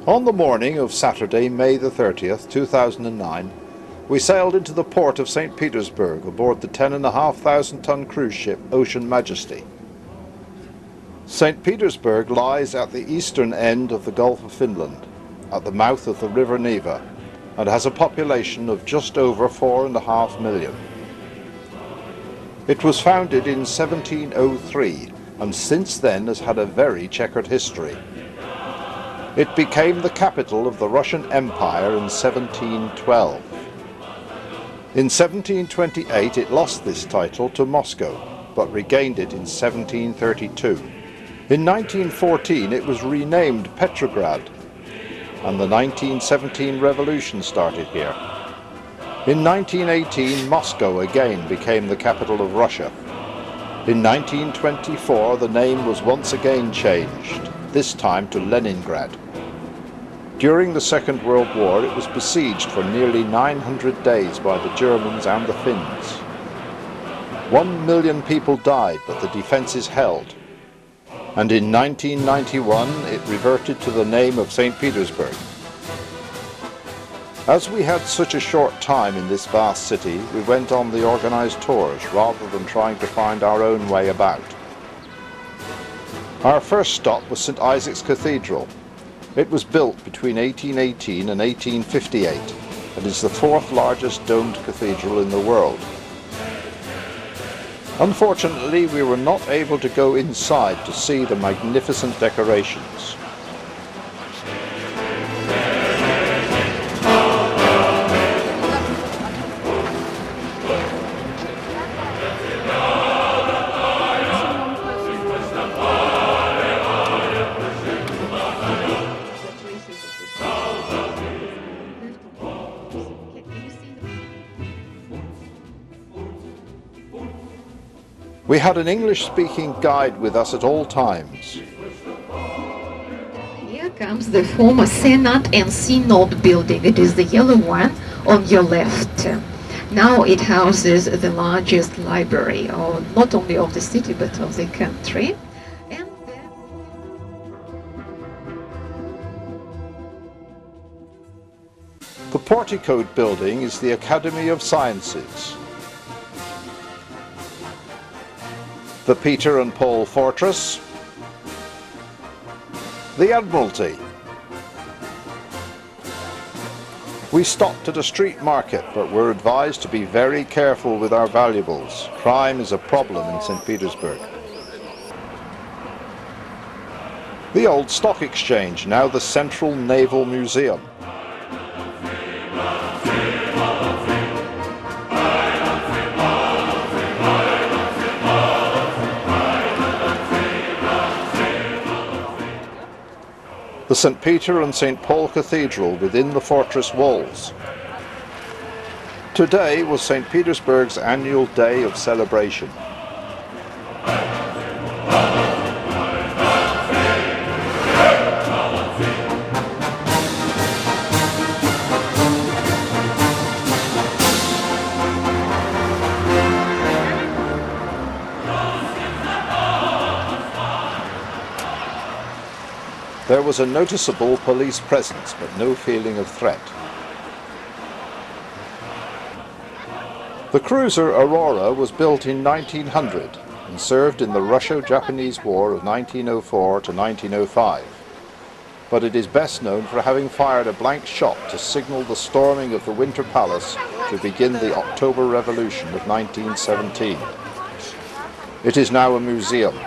On the morning of Saturday, May the 30th, 2009, we sailed into the port of St Petersburg aboard the 10,500-ton cruise ship Ocean Majesty. St Petersburg lies at the eastern end of the Gulf of Finland, at the mouth of the River Neva, and has a population of just over 4.5 million. It was founded in 1703 and since then has had a very checkered history. It became the capital of the Russian Empire in 1712. In 1728 it lost this title to Moscow, but regained it in 1732. In 1914 it was renamed Petrograd, and the 1917 revolution started here. In 1918 Moscow again became the capital of Russia. In 1924 the name was once again changed, this time to Leningrad. During the Second World War it was besieged for nearly 900 days by the Germans and the Finns. 1 million people died, but the defences held. And in 1991 it reverted to the name of St Petersburg. As we had such a short time in this vast city, we went on the organised tours rather than trying to find our own way about. Our first stop was St Isaac's Cathedral. It was built between 1818 and 1858 and is the fourth largest domed cathedral in the world. Unfortunately, we were not able to go inside to see the magnificent decorations. We had an English-speaking guide with us at all times. Here comes the former Senate and Synod building. It is the yellow one on your left. Now it houses the largest library, not only of the city but of the country. And then the porticoed building is the Academy of Sciences. The Peter and Paul Fortress, the Admiralty. We stopped at a street market, but were advised to be very careful with our valuables. Crime is a problem in St Petersburg. The old stock exchange, now the Central Naval Museum. The St Peter and St Paul Cathedral within the fortress walls. Today was St Petersburg's annual day of celebration. There was a noticeable police presence, but no feeling of threat. The cruiser Aurora was built in 1900 and served in the Russo-Japanese War of 1904 to 1905. But it is best known for having fired a blank shot to signal the storming of the Winter Palace to begin the October Revolution of 1917. It is now a museum.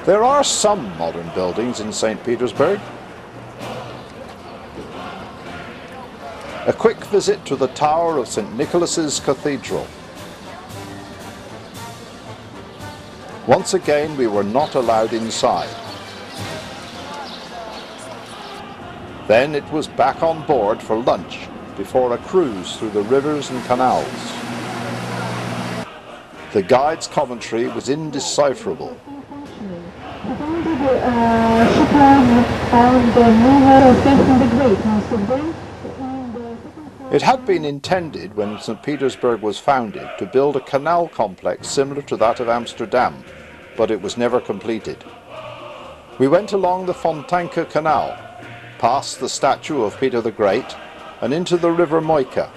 There are some modern buildings in St Petersburg. A quick visit to the tower of St Nicholas's Cathedral. Once again we were not allowed inside. Then it was back on board for lunch before a cruise through the rivers and canals. The guide's commentary was indecipherable. It had been intended when St Petersburg was founded to build a canal complex similar to that of Amsterdam, but it was never completed. We went along the Fontanka Canal, past the statue of Peter the Great, and into the River Moika.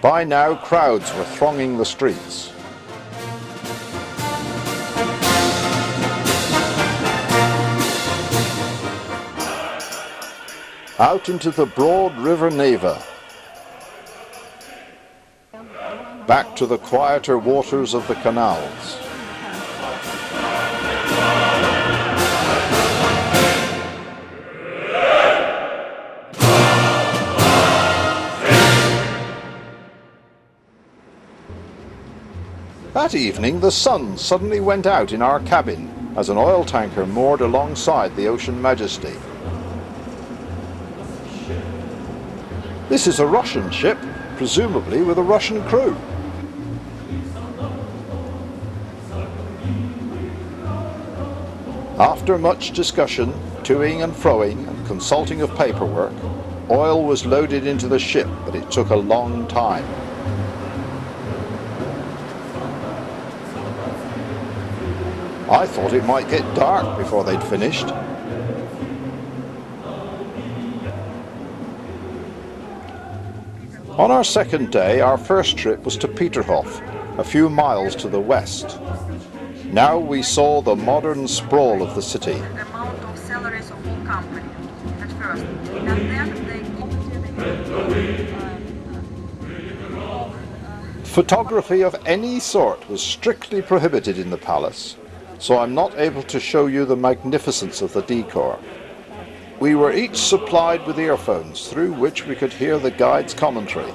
By now, crowds were thronging the streets. Out into the broad River Neva, back to the quieter waters of the canals. That evening, the sun suddenly went out in our cabin as an oil tanker moored alongside the Ocean Majesty. This is a Russian ship, presumably with a Russian crew. After much discussion, toing and froing, and consulting of paperwork, oil was loaded into the ship, but it took a long time. I thought it might get dark before they'd finished. On our second day, our first trip was to Peterhof, a few miles to the west. Now we saw the modern sprawl of the city. Photography of any sort was strictly prohibited in the palace, so I'm not able to show you the magnificence of the decor. We were each supplied with earphones through which we could hear the guide's commentary.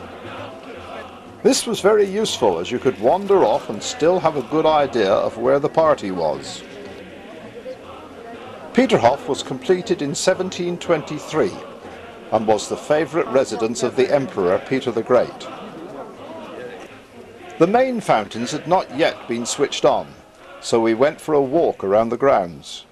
This was very useful as you could wander off and still have a good idea of where the party was. Peterhof was completed in 1723 and was the favourite residence of the Emperor Peter the Great. The main fountains had not yet been switched on, so we went for a walk around the grounds.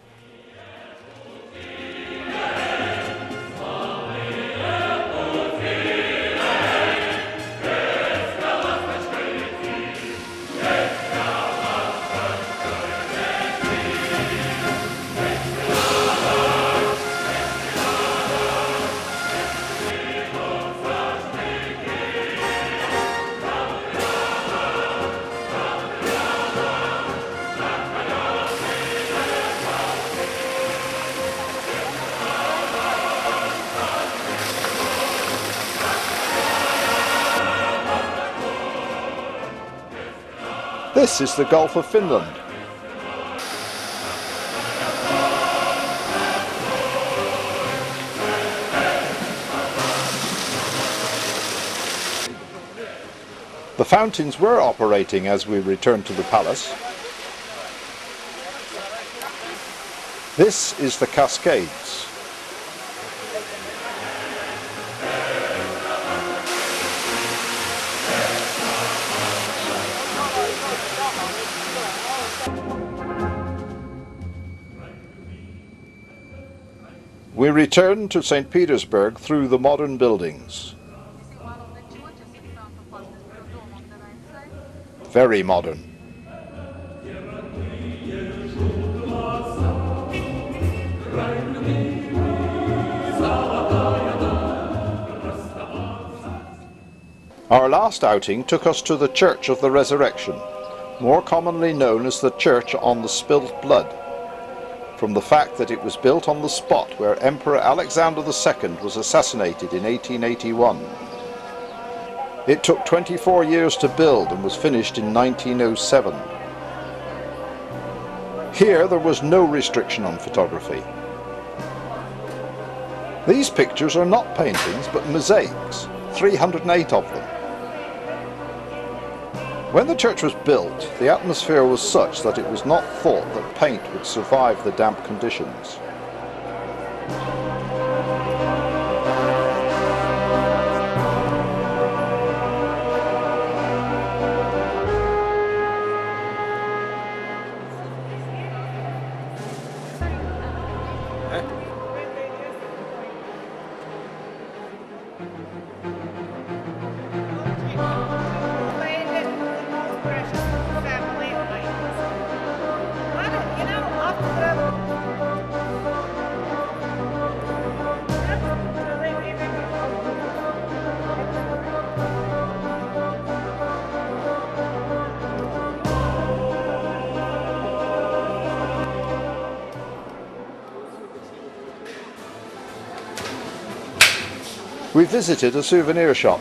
This is the Gulf of Finland. The fountains were operating as we returned to the palace. This is the Cascades. We returned to St Petersburg through the modern buildings. Very modern. Our last outing took us to the Church of the Resurrection, more commonly known as the Church on the Spilt Blood, from the fact that it was built on the spot where Emperor Alexander II was assassinated in 1881. It took 24 years to build and was finished in 1907. Here there was no restriction on photography. These pictures are not paintings but mosaics, 308 of them. When the church was built, the atmosphere was such that it was not thought that paint would survive the damp conditions. We visited a souvenir shop.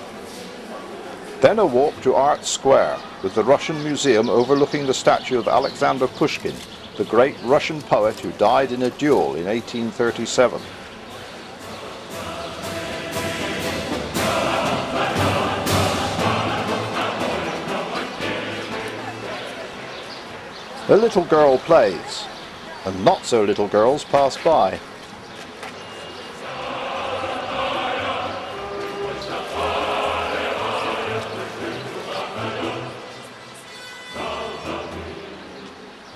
Then a walk to Art Square with the Russian Museum overlooking the statue of Alexander Pushkin, the great Russian poet who died in a duel in 1837. A little girl plays, and not so little girls pass by.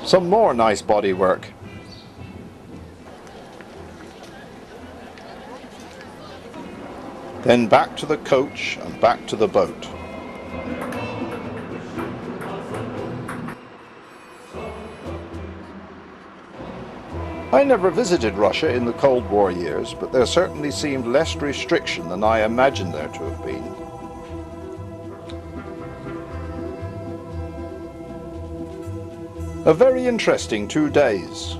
Some more nice bodywork. Then back to the coach and back to the boat. I never visited Russia in the Cold War years, but there certainly seemed less restriction than I imagined there to have been. A very interesting 2 days.